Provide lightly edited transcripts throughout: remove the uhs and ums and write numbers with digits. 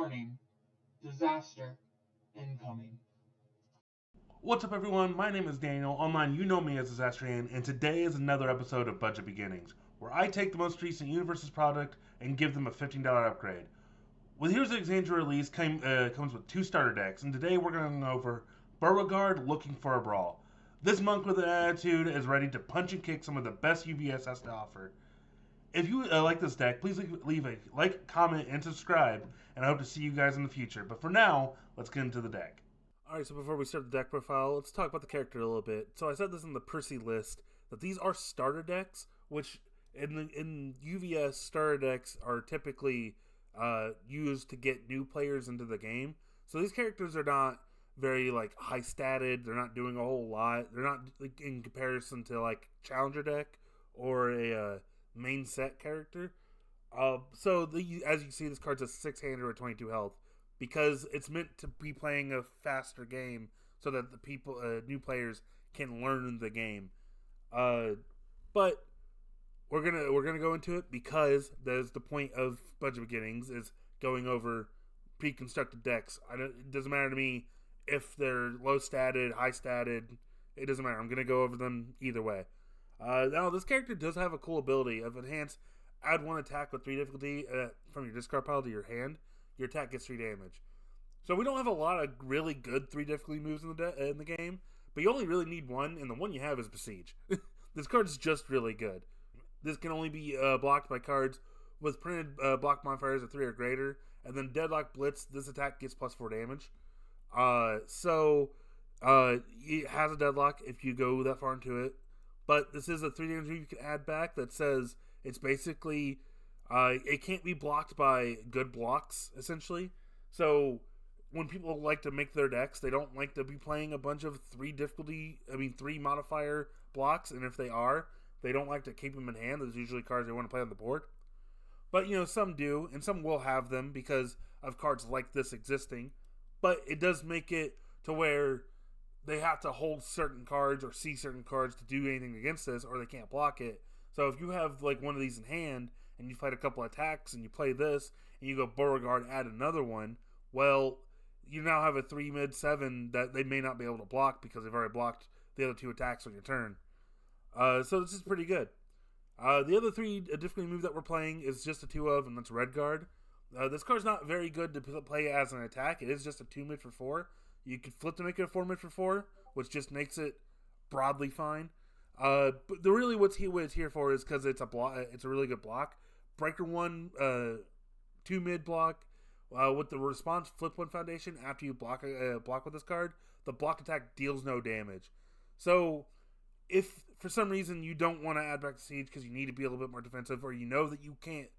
Warning, disaster incoming. What's up, everyone? My name is Daniel. Online, you know me as Disastrian, and today is another episode of Budget Beginnings, where I take the most recent Universus product and give them a $15 upgrade. With Here's the Exandria release comes with 2 starter decks, and today we're going to go over Beauregard looking for a Brawl. This monk with an attitude is ready to punch and kick some of the best UVS has to offer. If you like this deck, please leave a like, comment, and subscribe, and I hope to see you guys in the future. But for now, let's get into the deck. Alright, so before we start the deck profile, let's talk about the character a little bit. So I said this in the Percy list, that these are starter decks, which in UVS, starter decks are typically used to get new players into the game. So these characters are not very high statted, they're not doing a whole lot, they're not in comparison to Challenger deck or a main set character. As you can see, this card's a 6-hander with 22 health. Because it's meant to be playing a faster game, so that the people, new players, can learn the game. But we're gonna go into it because that's the point of Budget Beginnings, is going over pre-constructed decks. It doesn't matter to me if they're low statted, high statted. It doesn't matter. I'm gonna go over them either way. Now this character does have a cool ability of enhance. Add 1 attack with 3 difficulty from your discard pile to your hand. Your attack gets 3 damage. So we don't have a lot of really good 3 difficulty moves in the game, but you only really need 1, and the one you have is Besiege. This card's just really good. This can only be blocked by cards with printed block modifiers of 3 or greater, and then Deadlock Blitz, this attack gets plus 4 damage. It has a deadlock if you go that far into it, but this is a 3 damage move you can add back that says it's basically... it can't be blocked by good blocks, essentially. So when people like to make their decks, they don't like to be playing a bunch of 3 modifier blocks, and if they are, they don't like to keep them in hand. There's usually cards they want to play on the board. But, some do, and some will have them because of cards like this existing. But it does make it to where they have to hold certain cards or see certain cards to do anything against this, or they can't block it. So if you have one of these in hand, and you played a couple attacks, and you play this, and you go Beauregard, add another one, well, you now have a 3 mid-7 that they may not be able to block because they've already blocked the other 2 attacks on your turn. So this is pretty good. The other 3 difficulty move that we're playing is just a 2 of, and that's Redguard. This card's not very good to play as an attack. It is just a 2 mid for 4. You could flip to make it a 4 mid for 4, which just makes it broadly fine. But really what it's here for is because it's a really good block. Breaker 1, 2 mid block, with the response flip 1 foundation after you block with this card. The block attack deals no damage. So if for some reason you don't want to add back to Siege because you need to be a little bit more defensive, or you know that you can't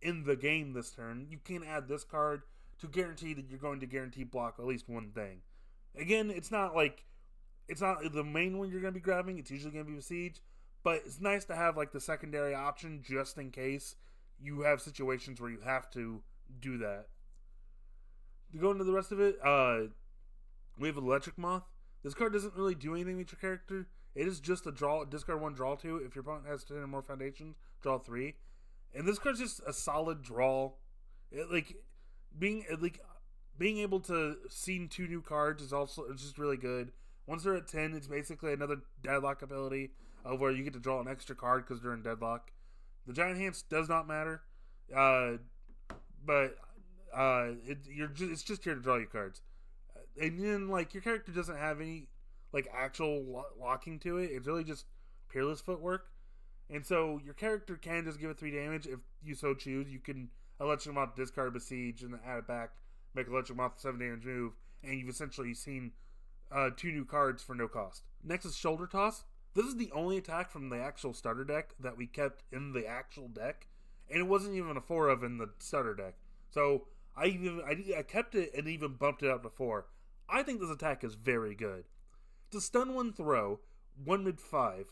end the game this turn, you can add this card to guarantee that you're going to guarantee block at least one thing. Again, it's not the main one you're going to be grabbing. It's usually going to be Siege, but it's nice to have the secondary option just in case you have situations where you have to do that. To go into the rest of it, we have Electric Moth. This card doesn't really do anything with your character. It is just a draw, discard 1, draw 2. If your opponent has 10 or more foundations, draw 3. And this card's just a solid draw. Being able to see 2 new cards is just really good. Once they're at 10, it's basically another deadlock ability where you get to draw an extra card because they're in deadlock. The Giant Hands does not matter, but it's just here to draw your cards. And then your character doesn't have any actual locking to it. It's really just Peerless footwork, and so your character can just give it 3 damage if you so choose. You can Electric Moth, discard Besiege, and then add it back, make Electric Moth a 7 damage move, and you've essentially seen 2 new cards for no cost. Next is Shoulder Toss. This is the only attack from the actual starter deck that we kept in the actual deck, and it wasn't even a 4 of in the starter deck. So I kept it and even bumped it up to 4. I think this attack is very good. It's a stun 1 throw, 1 mid 5.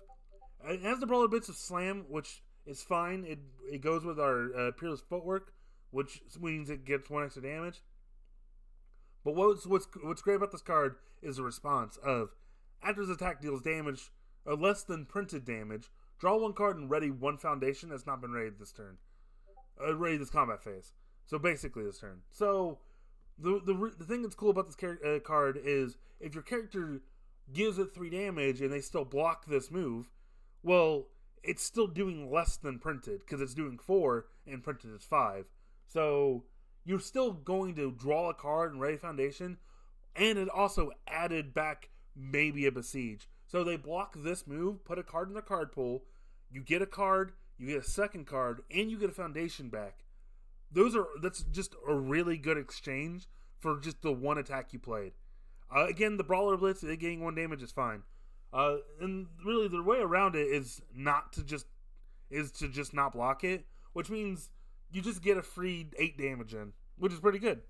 It has the Brawler Bits of Slam, which is fine. It goes with our Peerless Footwork, which means it gets 1 extra damage. But what's great about this card is the response of, after this attack deals damage, or less than printed damage, draw 1 card and ready 1 foundation that's not been readied this turn. Ready this combat phase. So basically this turn. So The thing that's cool about this card is if your character gives it 3 damage and they still block this move, well, it's still doing less than printed because it's doing 4 and printed is 5. So you're still going to draw a card and ready foundation, and it also added back maybe a besiege. So they block this move, put a card in their card pool, you get a card, you get a second card, and you get a foundation back. That's just a really good exchange for just the one attack you played. Again, the Brawler Blitz, getting 1 damage is fine. And really, the way around it is to just not block it, which means you just get a free 8 damage in, which is pretty good.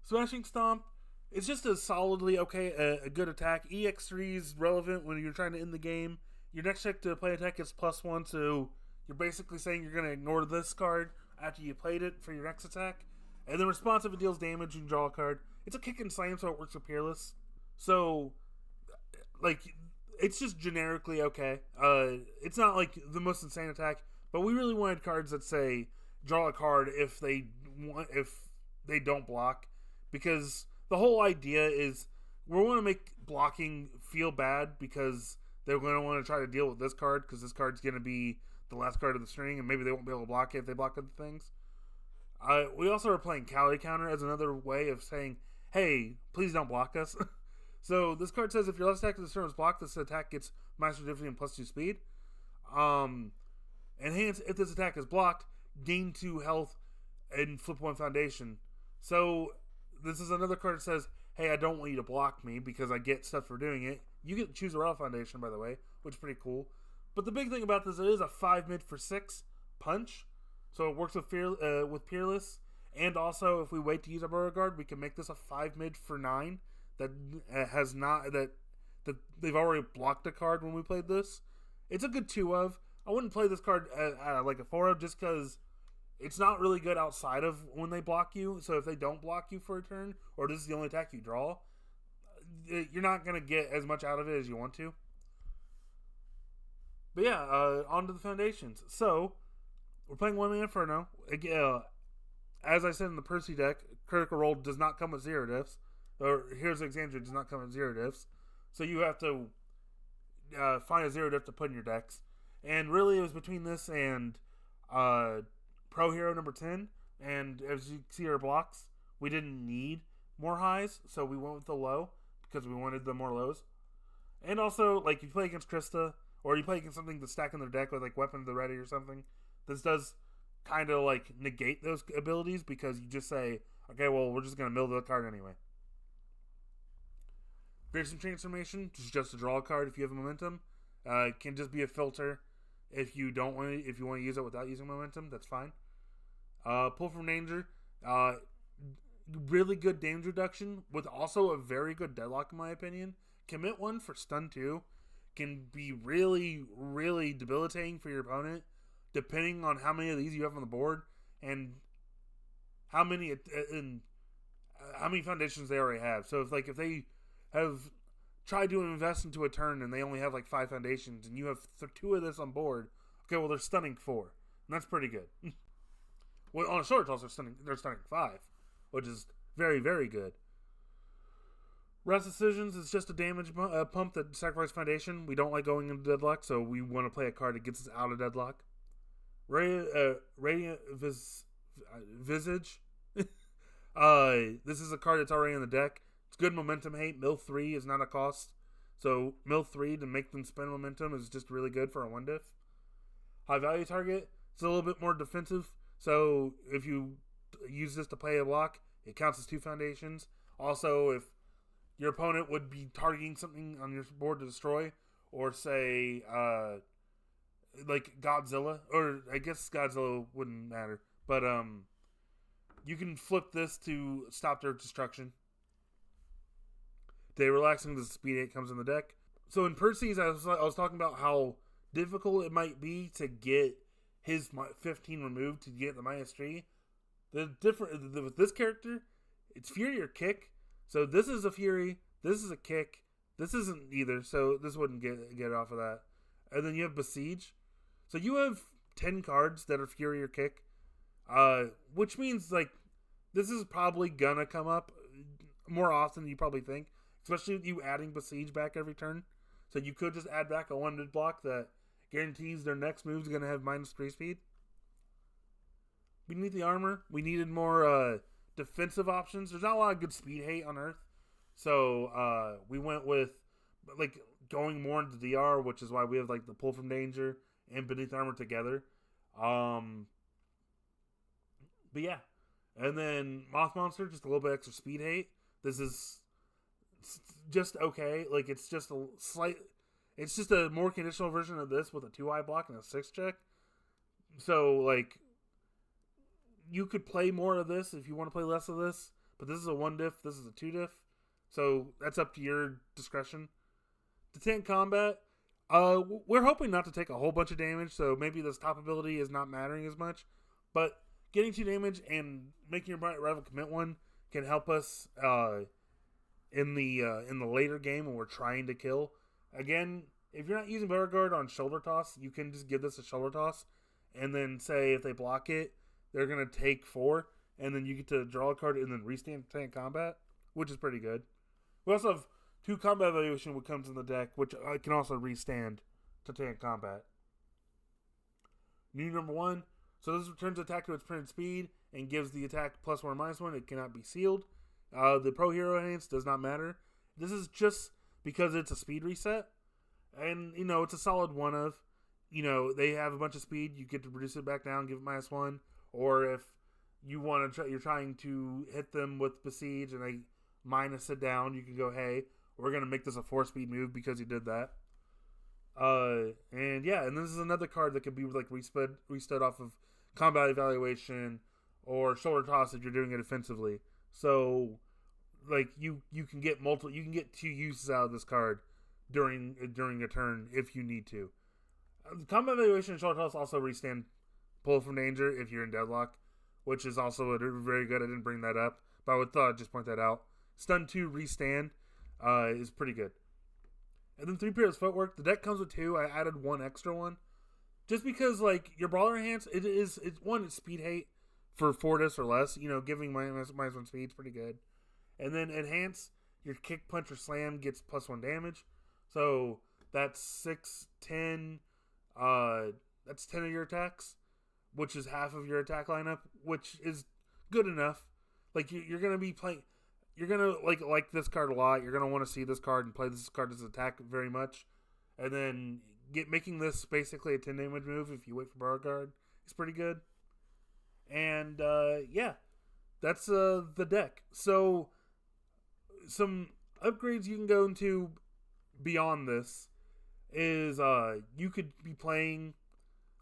Smashing Stomp, it's just a solidly a good attack. EX3 is relevant when you're trying to end the game. Your next check to play attack is +1, so you're basically saying you're going to ignore this card after you played it for your next attack. And then responsive, it deals damage, you can draw a card. It's a kick and slam, so it works with Peerless. So, it's just generically okay. It's not like the most insane attack, but we really wanted cards that say draw a card if they don't block, because the whole idea is we want to make blocking feel bad because they're going to want to try to deal with this card because this card's going to be the last card of the string, and maybe they won't be able to block it if they block other things. We also are playing Calorie Counter as another way of saying, hey, please don't block us. So this card says if your last attack of the turn is blocked, this attack gets minus difficulty and +2 speed. Enhance, if this attack is blocked, gain 2 health and flip 1 foundation. So this is another card that says, hey, I don't want you to block me because I get stuff for doing it. You get to choose a Raw Foundation, by the way, which is pretty cool. But the big thing about this, it is a 5 mid for 6 punch. So it works with Peerless. And also, if we wait to use a Beauregard, we can make this a 5 mid for 9 that that they've already blocked a card when we played this. It's a good 2 of. I wouldn't play this card like a 4 of just because it's not really good outside of when they block you. So if they don't block you for a turn, or this is the only attack you draw, you're not going to get as much out of it as you want to. But yeah, on to the foundations. So, we're playing 1 Inferno. As I said in the Percy deck, Critical Role does not come with 0 diffs. Or here's Exandria does not come with 0 diffs. So you have to find a 0 diff to put in your decks. And really it was between this and Pro Hero number 10. And as you see our blocks, we didn't need more highs. So we went with the low because we wanted the more lows. And also, like, if you play against Krista, or you play against something that's stacking their deck with, like, Weapon of the Ready or something, this does kind of, like, negate those abilities because you just say, okay, well, we're just going to mill the card anyway. Fearsome Transformation, just to draw a card if you have momentum. It can just be a filter if you want to use it without using momentum, that's fine. Pull from Danger, really good damage reduction with also a very good deadlock in my opinion. Commit 1 for stun 2 can be really, really debilitating for your opponent, depending on how many of these you have on the board and how many foundations they already have. So if they have tried to invest into a turn and they only have like 5 foundations, and you have 2 of this on board, okay, well they're stunning 4, and that's pretty good. Well, on a short toss, they're stunning 5, which is very, very good. Rest Decisions is just a damage pump that sacrifices foundation. We don't like going into deadlock, so we want to play a card that gets us out of deadlock. Radiant Visage. This is a card that's already in the deck. It's good momentum hate. Mill 3 is not a cost. So Mill 3 to make them spend momentum is just really good for a 1 diff. High value target. It's a little bit more defensive. So if you use this to play a block, it counts as 2 foundations. Also, if your opponent would be targeting something on your board to destroy, or say, like Godzilla, or I guess Godzilla wouldn't matter, but you can flip this to stop their destruction. Day Relaxing, the speed 8 comes in the deck. So in Percy's, I was talking about how difficult it might be to get his 15 removed to get the -3. With this character, it's Fury or Kick. So this is a Fury, this is a Kick, this isn't either, so this wouldn't get off of that. And then you have Besiege. So you have 10 cards that are Fury or Kick, which means, like, this is probably gonna come up more often than you probably think, especially with you adding Besiege back every turn. So you could just add back a 1 block that guarantees their next move is going to have -3 speed. We need the armor. We needed more defensive options. There's not a lot of good speed hate on Earth. So we went with like going more into DR, which is why we have like the pull from danger and beneath armor together. But yeah. And then Moth Monster, just a little bit extra speed hate. This is just okay. Like it's just a more conditional version of this with a 2-eye block and a 6 check. So like you could play more of this if you want to play less of this, but this is a 1 diff, this is a 2 diff. So that's up to your discretion. To tank combat, we're hoping not to take a whole bunch of damage, so maybe this top ability is not mattering as much. But getting 2 damage and making your rival commit 1 can help us in the later game when we're trying to kill. Again, if you're not using Beauregard on shoulder toss, you can just give this a shoulder toss, and then say if they block it, they're gonna take 4, and then you get to draw a card and then restand tank combat, which is pretty good. We also have 2 combat evaluation, which comes in the deck, which I can also restand to tank combat. New number 1. So this returns attack to its printed speed and gives the attack +1/-1. It cannot be sealed. The pro hero enhance does not matter. This is just because it's a speed reset, and it's a solid one of. They have a bunch of speed. You get to reduce it back down, give it -1, or if you want to, you're trying to hit them with Besiege and they minus it down, you can go, hey, we're gonna make this a 4-speed move because you did that. And this is another card that could be like restood off of combat evaluation or shoulder toss if you're doing it offensively. So like you can get 2 uses out of this card during a turn if you need to. Combat evaluation and shoulder toss also restand pull from danger if you're in deadlock, which is also very good. I didn't bring that up, but I thought I'd just point that out. Stun 2 restand is pretty good. And then 3 pairs footwork. The deck comes with 2. I added 1 extra one. Just because, like, your Brawler Enhance, it's speed hate for 4 discs or less. Giving -1 speed is pretty good. And then Enhance, your kick, punch, or slam gets +1 damage. So that's 6, 10. That's 10 of your attacks, which is half of your attack lineup, which is good enough. Like, you're going to be playing... You're going to like this card a lot. You're going to want to see this card and play this card as attack very much. And then making this basically a 10 damage move if you wait for Beauregard is pretty good. And, that's the deck. So, some upgrades you can go into beyond this is you could be playing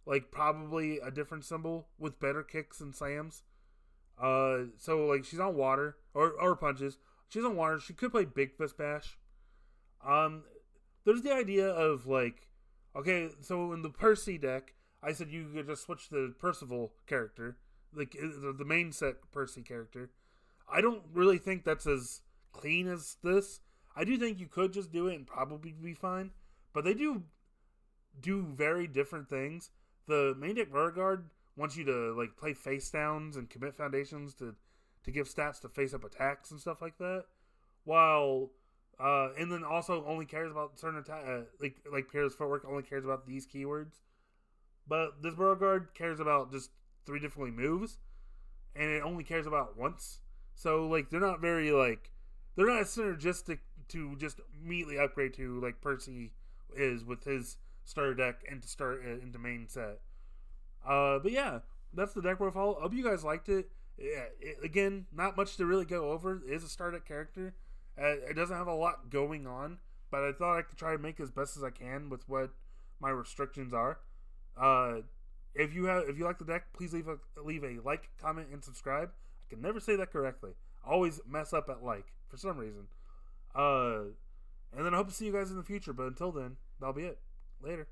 like probably a different symbol with better kicks and slams. So like she's on water or punches. She's on water. She could play Big Fist Bash. There's the idea of like, okay, so in the Percy deck, I said you could just switch the Percival character, like the main set Percy character. I don't really think that's as clean as this. I do think you could just do it and probably be fine, but they do very different things. The main deck Beauregard wants you to like play face downs and commit foundations to give stats to face up attacks and stuff like that. While and then also only cares about certain attack like Pierre's footwork only cares about these keywords. But this Beauregard cares about just 3 different moves, and it only cares about once. So like they're not as synergistic to just immediately upgrade to like Percy is with his starter deck and to start into main set. But yeah, that's the deck profile. Hope you guys liked it. Again, not much to really go over. It is a starter deck character. It doesn't have a lot going on, but I thought I could try to make as best as I can with what my restrictions are. If you like the deck, please leave a like, comment, and subscribe. I can never say that correctly. I always mess up at like for some reason. And then I hope to see you guys in the future. But until then, that'll be it. Later.